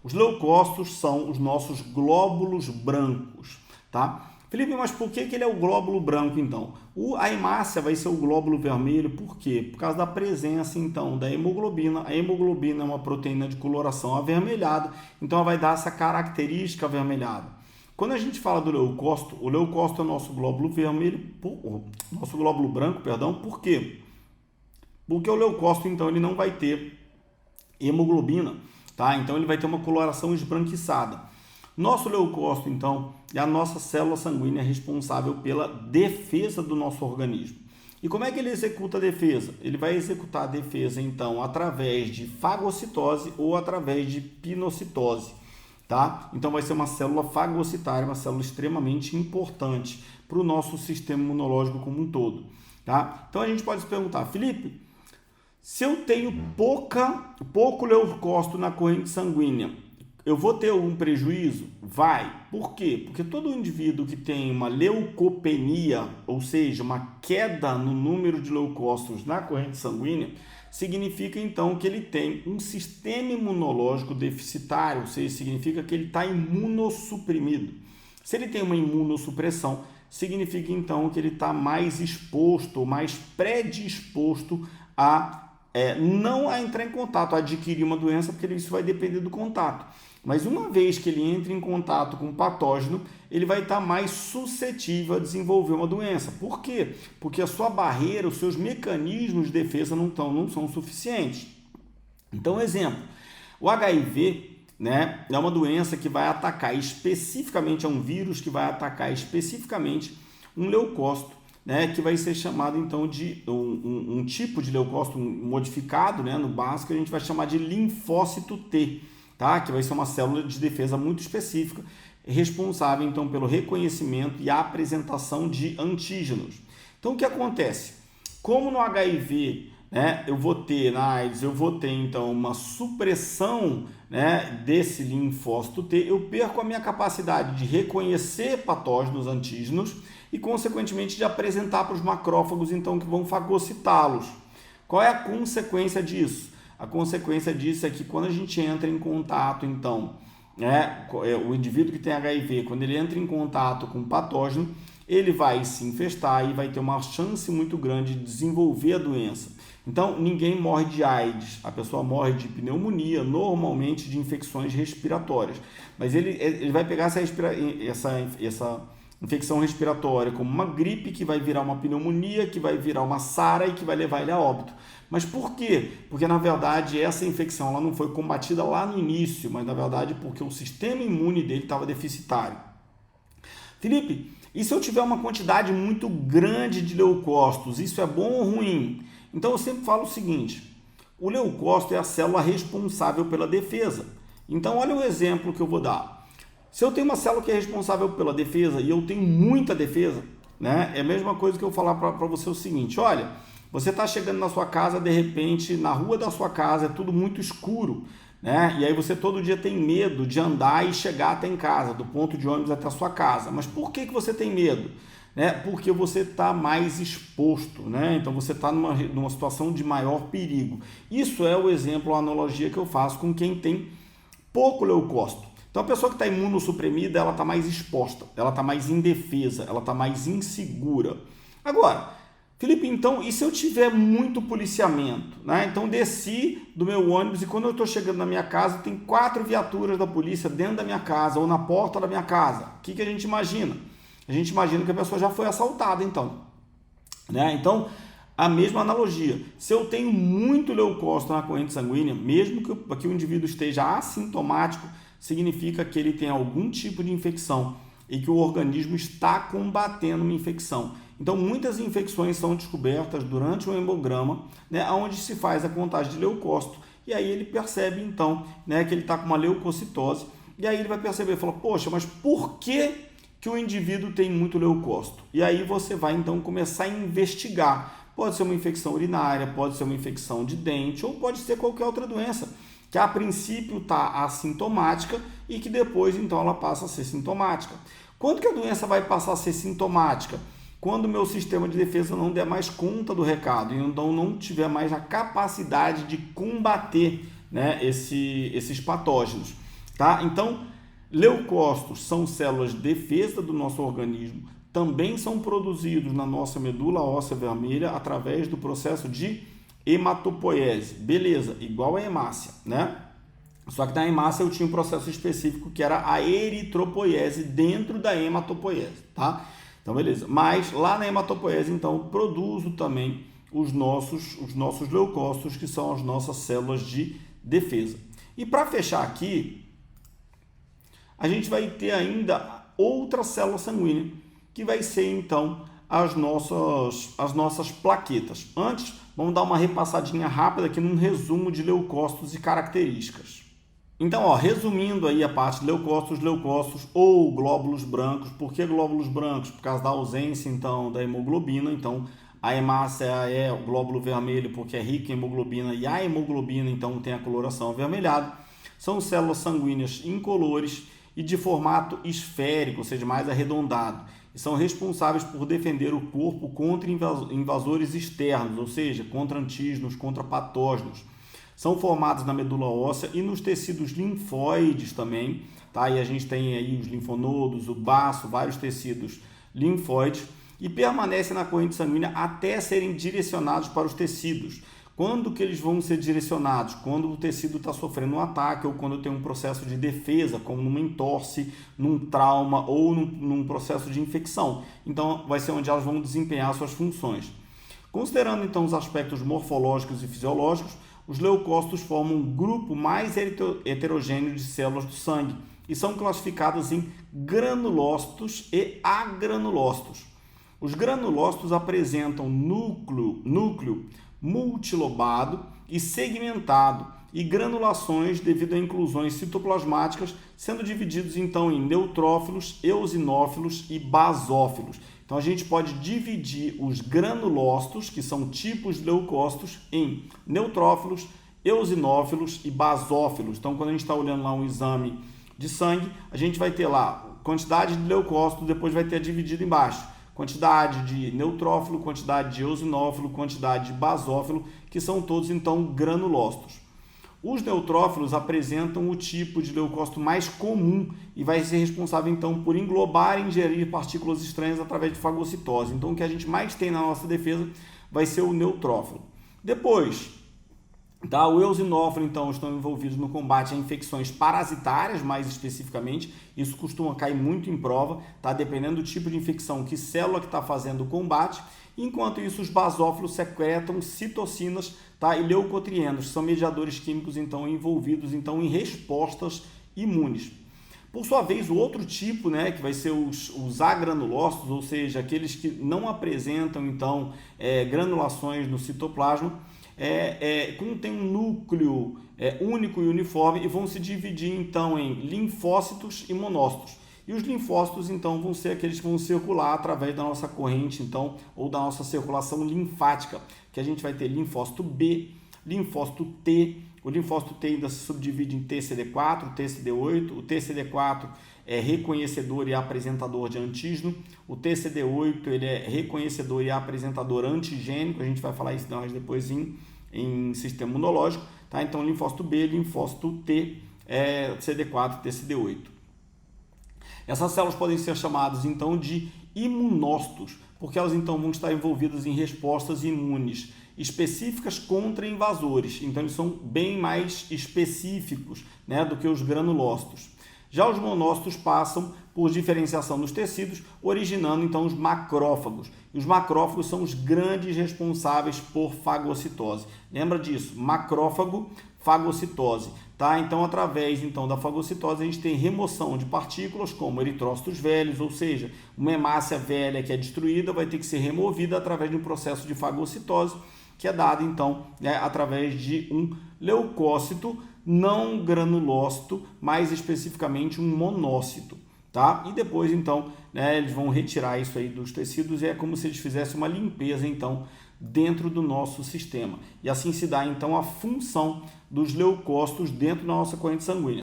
Os leucócitos são os nossos glóbulos brancos, tá? Felipe, mas por que ele é o glóbulo branco, então? A hemácia vai ser o glóbulo vermelho, por quê? Por causa da presença, então, da hemoglobina. A hemoglobina é uma proteína de coloração avermelhada, então ela vai dar essa característica avermelhada. Quando a gente fala do leucócito, o leucócito é o nosso glóbulo vermelho, nosso glóbulo branco, perdão, por quê? Porque o leucócito, então, ele não vai ter hemoglobina, tá? Então, ele vai ter uma coloração esbranquiçada. Nosso leucócito, então, é a nossa célula sanguínea responsável pela defesa do nosso organismo. E como é que ele executa a defesa? Ele vai executar a defesa, então, através de fagocitose ou através de pinocitose, tá? Então, vai ser uma célula fagocitária, uma célula extremamente importante para o nosso sistema imunológico como um todo, tá? Então, a gente pode se perguntar, Felipe, se eu tenho pouco leucócito na corrente sanguínea, eu vou ter algum prejuízo? Vai. Por quê? Porque todo indivíduo que tem uma leucopenia, ou seja, uma queda no número de leucócitos na corrente sanguínea, significa então que ele tem um sistema imunológico deficitário, ou seja, significa que ele está imunossuprimido. Se ele tem uma imunossupressão, significa então que ele está mais exposto, mais predisposto não a entrar em contato, a adquirir uma doença, porque isso vai depender do contato. Mas uma vez que ele entra em contato com o patógeno, ele vai estar mais suscetível a desenvolver uma doença. Por quê? Porque a sua barreira, os seus mecanismos de defesa não são suficientes. Então, exemplo, o HIV, né, é uma doença que vai atacar especificamente, é um vírus que vai atacar especificamente um leucócito, né, que vai ser chamado então de um tipo de leucócito modificado, né, no básico a gente vai chamar de linfócito T, tá, que vai ser uma célula de defesa muito específica, responsável então pelo reconhecimento e a apresentação de antígenos. Então o que acontece? Como no HIV, né, eu vou ter na AIDS, eu vou ter então uma supressão, né, desse linfócito T, eu perco a minha capacidade de reconhecer patógenos, antígenos, e consequentemente de apresentar para os macrófagos então que vão fagocitá-los. Qual é a consequência disso? A consequência disso é que quando a gente entra em contato então, o indivíduo que tem HIV, quando ele entra em contato com o patógeno, ele vai se infestar e vai ter uma chance muito grande de desenvolver a doença. Então, ninguém morre de AIDS, a pessoa morre de pneumonia, normalmente de infecções respiratórias. Mas ele vai pegar essa infecção respiratória como uma gripe que vai virar uma pneumonia, que vai virar uma SARA e que vai levar ele a óbito. Mas por quê? Porque, na verdade, essa infecção ela não foi combatida lá no início, mas, na verdade, porque o sistema imune dele estava deficitário. Felipe, e se eu tiver uma quantidade muito grande de leucócitos, isso é bom ou ruim? Então, eu sempre falo o seguinte, o leucócito é a célula responsável pela defesa. Então, olha o exemplo que eu vou dar. Se eu tenho uma célula que é responsável pela defesa e eu tenho muita defesa, né, é a mesma coisa que eu falar para você o seguinte, olha, você está chegando na sua casa, de repente, na rua da sua casa é tudo muito escuro, né, e aí você todo dia tem medo de andar e chegar até em casa, do ponto de ônibus até a sua casa. Mas por que você tem medo? Porque você está mais exposto, né? Então você está numa situação de maior perigo. Isso é o exemplo, a analogia que eu faço com quem tem pouco leucócito. Então, a pessoa que está imunossuprimida, ela está mais exposta, ela está mais indefesa, ela está mais insegura. Agora, Felipe, então, e se eu tiver muito policiamento? Né? Então, desci do meu ônibus e quando eu estou chegando na minha casa, tem 4 viaturas da polícia dentro da minha casa ou na porta da minha casa. O que a gente imagina? A gente imagina que a pessoa já foi assaltada, então. Né? Então, a mesma analogia. Se eu tenho muito leucócito na corrente sanguínea, mesmo que o indivíduo esteja assintomático, significa que ele tem algum tipo de infecção e que o organismo está combatendo uma infecção. Então, muitas infecções são descobertas durante o hemograma, né, onde se faz a contagem de leucócito, e aí ele percebe, então, né, que ele está com uma leucocitose, e aí ele vai perceber, fala, poxa, mas por que o indivíduo tem muito leucócito? E aí você vai, então, começar a investigar. Pode ser uma infecção urinária, pode ser uma infecção de dente, ou pode ser qualquer outra doença, que a princípio está assintomática e que depois, então, ela passa a ser sintomática. Quando que a doença vai passar a ser sintomática? Quando o meu sistema de defesa não der mais conta do recado e então não tiver mais a capacidade de combater, né, esses patógenos. tá? Então, leucócitos são células de defesa do nosso organismo, também são produzidos na nossa medula óssea vermelha através do processo de hematopoiese. Beleza, igual a hemácia, né? Só que na hemácia eu tinha um processo específico que era a eritropoiese dentro da hematopoiese, tá? Então, beleza. Mas lá na hematopoiese, então, eu produzo também os nossos leucócitos, que são as nossas células de defesa. E para fechar aqui, a gente vai ter ainda outra célula sanguínea, que vai ser, então, as nossas plaquetas. Antes, vamos dar uma repassadinha rápida aqui num resumo de leucócitos e características. Então, ó, resumindo aí a parte de leucócitos ou glóbulos brancos. Por que glóbulos brancos? Por causa da ausência, então, da hemoglobina. Então, a hemácia é o glóbulo vermelho porque é rica em hemoglobina e a hemoglobina, então, tem a coloração avermelhada. São células sanguíneas incolores e de formato esférico, ou seja, mais arredondado. E são responsáveis por defender o corpo contra invasores externos, ou seja, contra antígenos, contra patógenos. São formados na medula óssea e nos tecidos linfóides também, tá? E a gente tem aí os linfonodos, o baço, vários tecidos linfóides e permanecem na corrente sanguínea até serem direcionados para os tecidos. Quando que eles vão ser direcionados? Quando o tecido está sofrendo um ataque ou quando tem um processo de defesa, como numa entorse, num trauma ou num processo de infecção. Então, vai ser onde elas vão desempenhar suas funções. Considerando, então, os aspectos morfológicos e fisiológicos, os leucócitos formam um grupo mais heterogêneo de células do sangue e são classificadas em granulócitos e agranulócitos. Os granulócitos apresentam núcleo multilobado e segmentado e granulações devido a inclusões citoplasmáticas, sendo divididos então em neutrófilos, eosinófilos e basófilos. Então a gente pode dividir os granulócitos, que são tipos de leucócitos, em neutrófilos, eosinófilos e basófilos. Então quando a gente está olhando lá um exame de sangue, a gente vai ter lá quantidade de leucócitos, depois vai ter dividido embaixo. Quantidade de neutrófilo, quantidade de eosinófilo, quantidade de basófilo, que são todos então granulócitos. Os neutrófilos apresentam o tipo de leucócito mais comum e vai ser responsável então por englobar e ingerir partículas estranhas através de fagocitose. Então o que a gente mais tem na nossa defesa vai ser o neutrófilo. Depois, tá, o eosinófilo então estão envolvidos no combate a infecções parasitárias, mais especificamente. Isso costuma cair muito em prova, tá? Dependendo do tipo de infecção, que célula que está fazendo o combate. Enquanto isso, os basófilos secretam citocinas, tá? E leucotrienos, que são mediadores químicos então envolvidos então em respostas imunes. Por sua vez, o outro tipo, né, que vai ser os agranulócitos, ou seja, aqueles que não apresentam então granulações no citoplasma, contém um núcleo único e uniforme e vão se dividir então em linfócitos e monócitos. E os linfócitos então vão ser aqueles que vão circular através da nossa corrente então ou da nossa circulação linfática, que a gente vai ter linfócito B, linfócito T. O linfócito T ainda se subdivide em TCD4, TCD8. O TCD4 é reconhecedor e apresentador de antígeno. O TCD8 ele é reconhecedor e apresentador antigênico. A gente vai falar isso mais depois em sistema imunológico. Tá? Então, linfócito B, linfócito T, CD4 e TCD8. Essas células podem ser chamadas então de imunócitos, porque elas então vão estar envolvidas em respostas imunes específicas contra invasores. Então eles são bem mais específicos, né, do que os granulócitos. Já os monócitos passam por diferenciação nos tecidos, originando então os macrófagos. E os macrófagos são os grandes responsáveis por fagocitose. Lembra disso? Macrófago, fagocitose. Tá? Então, através então, da fagocitose, a gente tem remoção de partículas como eritrócitos velhos, ou seja, uma hemácia velha que é destruída vai ter que ser removida através de um processo de fagocitose, que é dado então através de um leucócito não granulócito, mais especificamente um monócito. Tá? E depois então eles vão retirar isso aí dos tecidos e é como se eles fizessem uma limpeza então dentro do nosso sistema. E assim se dá então a função dos leucócitos dentro da nossa corrente sanguínea.